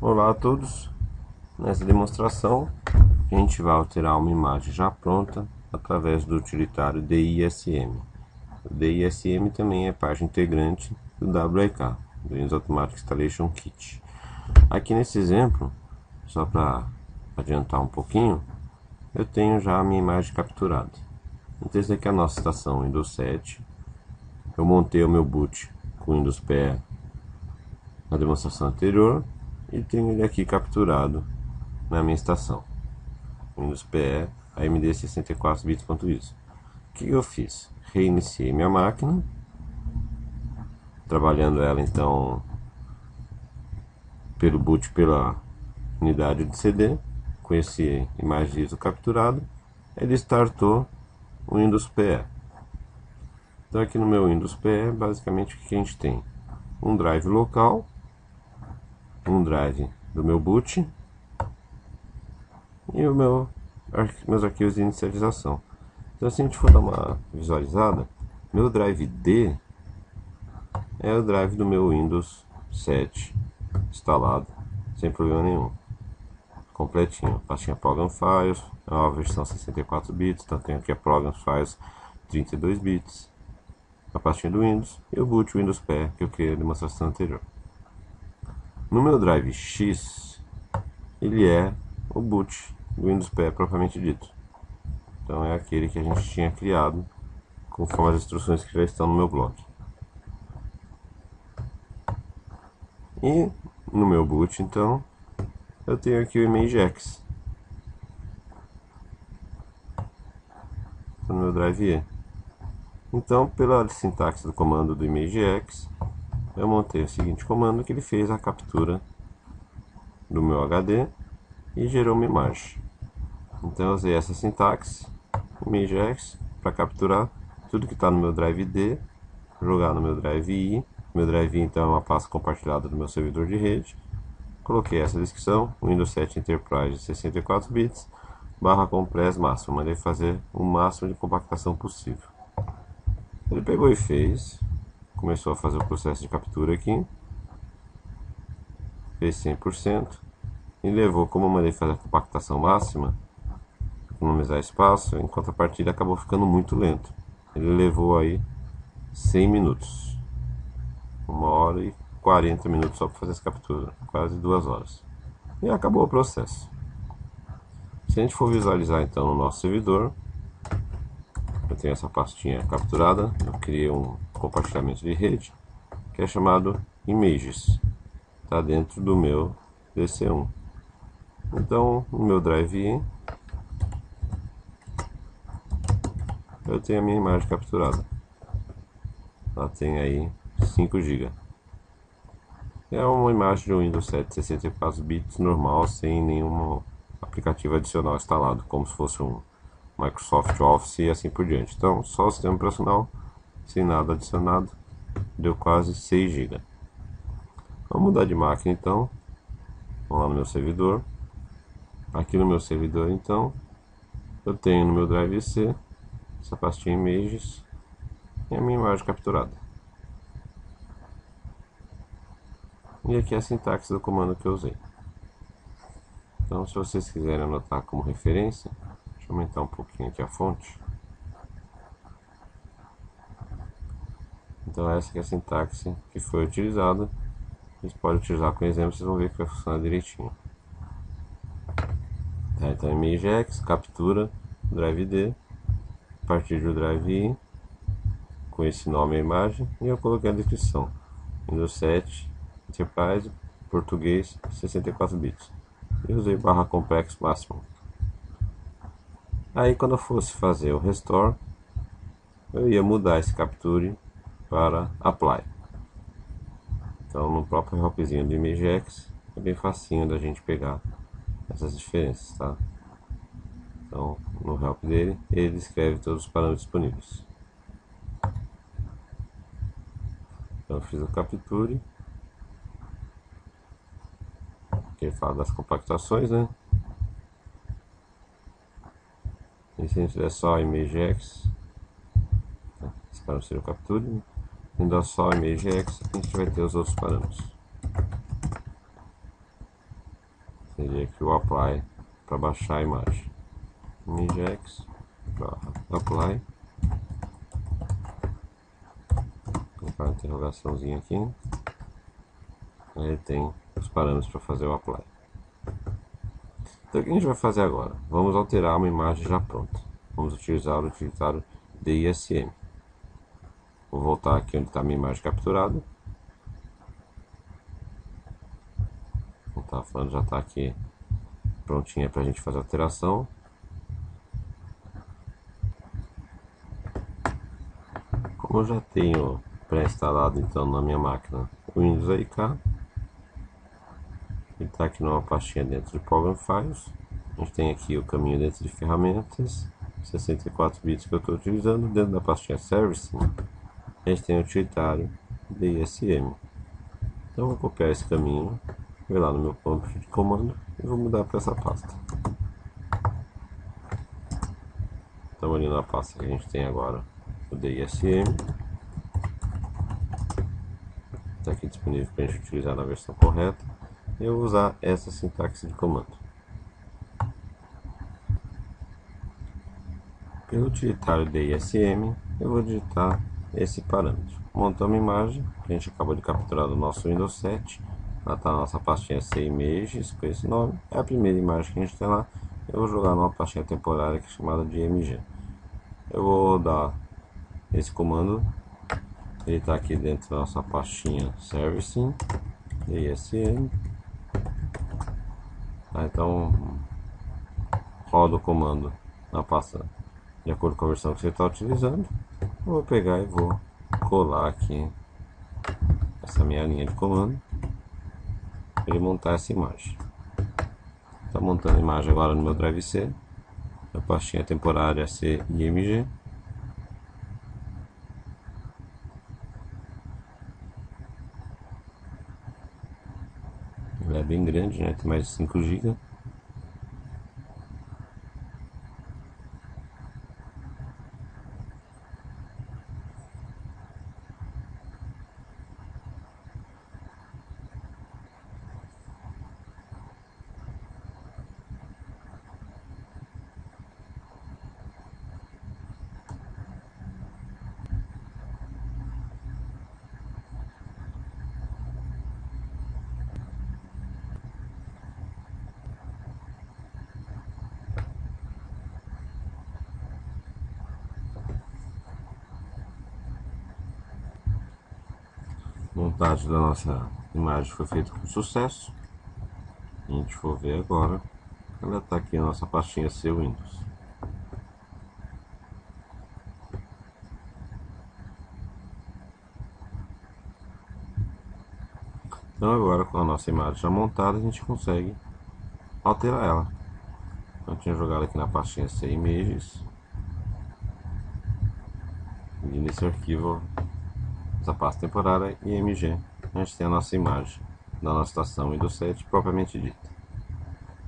Olá a todos. Nessa demonstração a gente vai alterar uma imagem já pronta através do utilitário DISM. O DISM também é parte integrante do WIK, do Windows Automatic Installation Kit. Aqui nesse exemplo, só para adiantar um pouquinho, eu tenho já a minha imagem capturada. Então essa aqui é a nossa estação Windows 7. Eu montei o meu boot com o Windows PE na demonstração anterior e tenho ele aqui capturado na minha estação Windows PE AMD 64 bits.ISO. O que eu fiz? Reiniciei minha máquina, trabalhando ela então pelo boot pela unidade de CD, com esse imagem ISO capturado. Ele startou o Windows PE. Então aqui no meu Windows PE, basicamente o que a gente tem? Um drive local, um drive do meu boot e meus arquivos de inicialização. Então se a gente for dar uma visualizada, meu drive D é o drive do meu Windows 7 instalado sem problema nenhum, completinho. Pastinha Program Files, é uma versão 64 bits, então tem aqui a Program Files 32 bits, a pastinha do Windows e o boot Windows PE que eu criei na demonstração anterior. No meu drive X, ele é o boot do Windows PE propriamente dito. Então é aquele que a gente tinha criado conforme as instruções que já estão no meu blog. E no meu boot, então, eu tenho aqui o ImageX no meu drive E. Então, pela sintaxe do comando do ImageX, eu montei o seguinte comando que ele fez a captura do meu HD e gerou uma imagem. Então eu usei essa sintaxe, ImageX, para capturar tudo que está no meu drive D, jogar no meu drive I. Meu drive I então é uma pasta compartilhada do meu servidor de rede. Coloquei essa descrição, Windows 7 Enterprise 64 bits, /compress máximo, mandei fazer o máximo de compactação possível. Ele pegou e fez, começou a fazer o processo de captura aqui, fez 100% e levou, como eu mandei fazer a compactação máxima, economizar espaço, em contrapartida acabou ficando muito lento. Ele levou aí 100 minutos, 1 hora e 40 minutos só para fazer essa captura, quase 2 horas. E acabou o processo. Se a gente for visualizar então no nosso servidor, eu tenho essa pastinha capturada, eu criei um compartilhamento de rede que é chamado Images, está dentro do meu DC1. Então no meu drive eu tenho a minha imagem capturada, ela tem aí 5 GB. É uma imagem de um Windows 7 64 bits normal, sem nenhum aplicativo adicional instalado, como se fosse um Microsoft Office e assim por diante. Então, só o sistema operacional, sem nada adicionado, deu quase 6 GB. Vamos mudar de máquina então. Vamos lá no meu servidor. Aqui no meu servidor então, eu tenho no meu drive C essa pastinha Images e a minha imagem capturada. E aqui é a sintaxe do comando que eu usei. Então, se vocês quiserem anotar como referência, deixa eu aumentar um pouquinho aqui a fonte. Então essa aqui é a sintaxe que foi utilizada. Vocês podem utilizar com exemplo, vocês vão ver que vai funcionar direitinho. Então ImageX, captura, drive D, a partir do drive I, com esse nome e a imagem, e eu coloquei a descrição. Windows 7, Enterprise, português, 64 bits. E usei /compress máximo. Aí quando eu fosse fazer o restore, eu ia mudar esse capture para apply. Então no próprio helpzinho do ImageX é bem facinho da gente pegar essas diferenças, tá? Então no help dele ele descreve todos os parâmetros disponíveis. Então eu fiz o capture, que ele fala das compactações, né? E se a gente der só ImageX, espero ser o capture, né? Indo só ImageX, a gente vai ter os outros parâmetros. seria aqui o apply para baixar a imagem. Imagex apply. Vou colocar uma interrogaçãozinha aqui. Aí tem os parâmetros para fazer o apply. Então o que a gente vai fazer agora? Vamos alterar uma imagem já pronta. Vamos utilizar o utilitário DISM. Vou voltar aqui onde está a minha imagem capturada. Como estava falando, já está aqui prontinha para a gente fazer a alteração. Como eu já tenho pré-instalado então na minha máquina o Windows AIK, ele está aqui numa pastinha dentro de Program Files. A gente tem aqui o caminho dentro de ferramentas, 64 bits que eu estou utilizando. Dentro da pastinha Servicing, a gente tem o utilitário DISM. Então eu vou copiar esse caminho, vou lá no meu campo de comando e vou mudar para essa pasta. Estamos ali na pasta que a gente tem agora o DISM. Está aqui disponível para a gente utilizar na versão correta. Eu vou usar essa sintaxe de comando. Pelo utilitário DISM, eu vou digitar esse parâmetro. Montar uma imagem que a gente acabou de capturar do nosso Windows 7. Lá está a nossa pastinha CImages com esse nome. É a primeira imagem que a gente tem lá. Eu vou jogar numa pastinha temporária que é chamada de MG. Eu vou dar esse comando. Ele está aqui dentro da nossa pastinha Servicing DISM. Então roda o comando na pasta de acordo com a versão que você está utilizando. Eu vou pegar e vou colar aqui essa minha linha de comando para ele montar essa imagem. Está montando a imagem agora no meu Drive C, a pastinha temporária CIMG. Ela é bem grande, né? Tem mais de 5 GB. Montagem da nossa imagem foi feita com sucesso. A gente for ver agora, ela está aqui na nossa pastinha C Windows. Então agora, com a nossa imagem já montada, a gente consegue alterar ela. Eu tinha jogado aqui na pastinha C Images. E nesse arquivo, essa pasta temporária IMG, a gente tem a nossa imagem da nossa estação Windows 7 propriamente dita.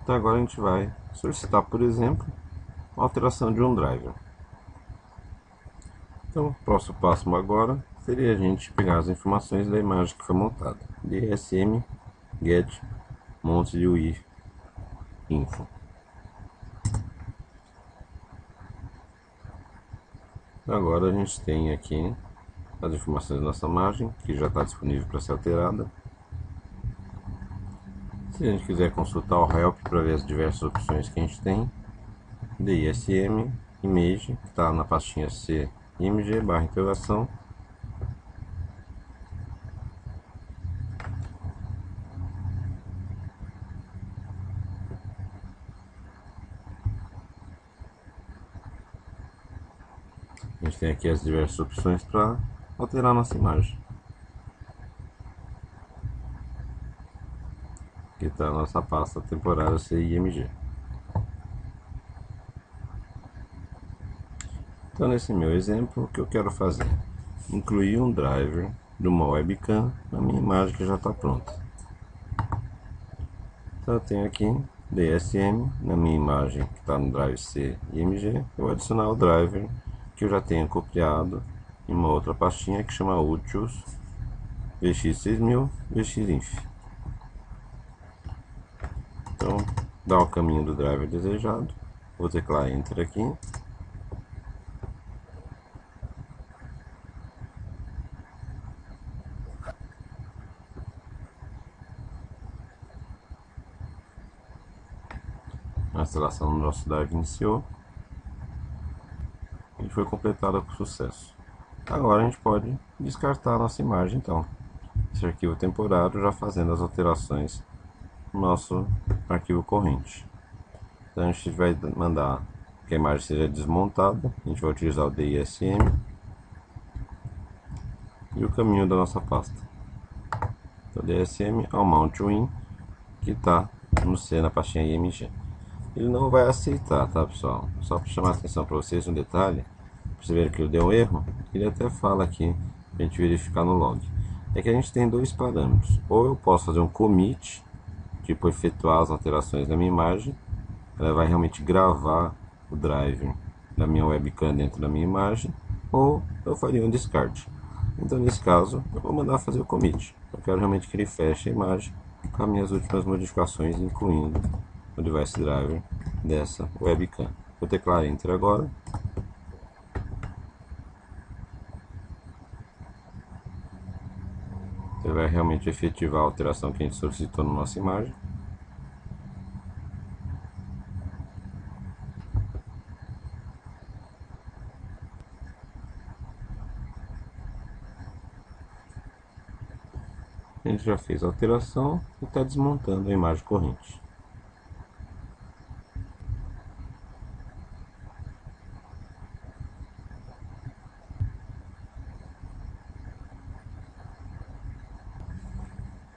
Então agora a gente vai solicitar, por exemplo, a alteração de um driver. Então o próximo passo agora seria a gente pegar as informações da imagem que foi montada. DSM get monte UI info. Agora a gente tem aqui as informações da nossa imagem, que já está disponível para ser alterada. Se a gente quiser consultar o help para ver as diversas opções que a gente tem, DISM image, que está na pastinha C img barra interrogação. A gente tem aqui as diversas opções para alterar a nossa imagem. Aqui está a nossa pasta temporária CIMG. Então nesse meu exemplo, o que eu quero fazer? Incluir um driver de uma webcam na minha imagem que já está pronta. Então eu tenho aqui DSM na minha imagem que está no drive C IMG. Eu vou adicionar o driver que eu já tenho copiado em uma outra pastinha que chama Utils VX6000 VXInf. Então, dá o caminho do driver desejado. Vou teclar Enter aqui. A instalação do nosso drive iniciou e foi completada com sucesso. Agora a gente pode descartar a nossa imagem, então, esse arquivo temporário, já fazendo as alterações no nosso arquivo corrente. Então a gente vai mandar que a imagem seja desmontada. A gente vai utilizar o DISM e o caminho da nossa pasta. Então, DSM ao Mount Win, que está no C na pastinha IMG. Ele não vai aceitar, tá, pessoal? Só para chamar a atenção para vocês um detalhe, para você ver que ele deu um erro, ele até fala aqui para a gente verificar no log. É que a gente tem dois parâmetros. Ou eu posso fazer um commit, tipo efetuar as alterações na minha imagem, ela vai realmente gravar o driver da minha webcam dentro da minha imagem, ou eu faria um descarte. Então nesse caso eu vou mandar fazer o commit. Eu quero realmente que ele feche a imagem com as minhas últimas modificações, incluindo o device driver dessa webcam. Vou teclar Enter agora. Ele vai realmente efetivar a alteração que a gente solicitou na nossa imagem. A gente já fez a alteração e está desmontando a imagem corrente.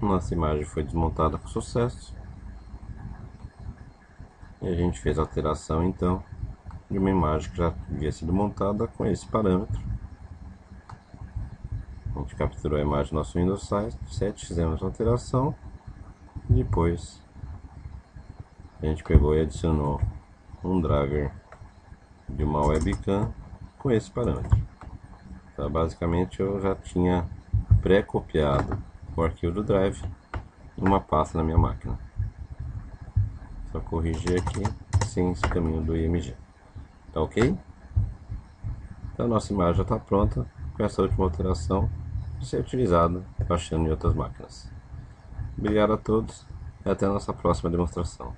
Nossa imagem foi desmontada com sucesso. E a gente fez a alteração então de uma imagem que já havia sido montada com esse parâmetro. A gente capturou a imagem do nosso Windows 7, fizemos a alteração. Depois a gente pegou e adicionou um driver de uma webcam com esse parâmetro. Então, basicamente eu já tinha pré-copiado o arquivo do drive em uma pasta na minha máquina. Só corrigir aqui sem esse caminho do IMG. Tá ok? Então a nossa imagem já está pronta com essa última alteração de ser utilizada baixando em outras máquinas. Obrigado a todos e até a nossa próxima demonstração.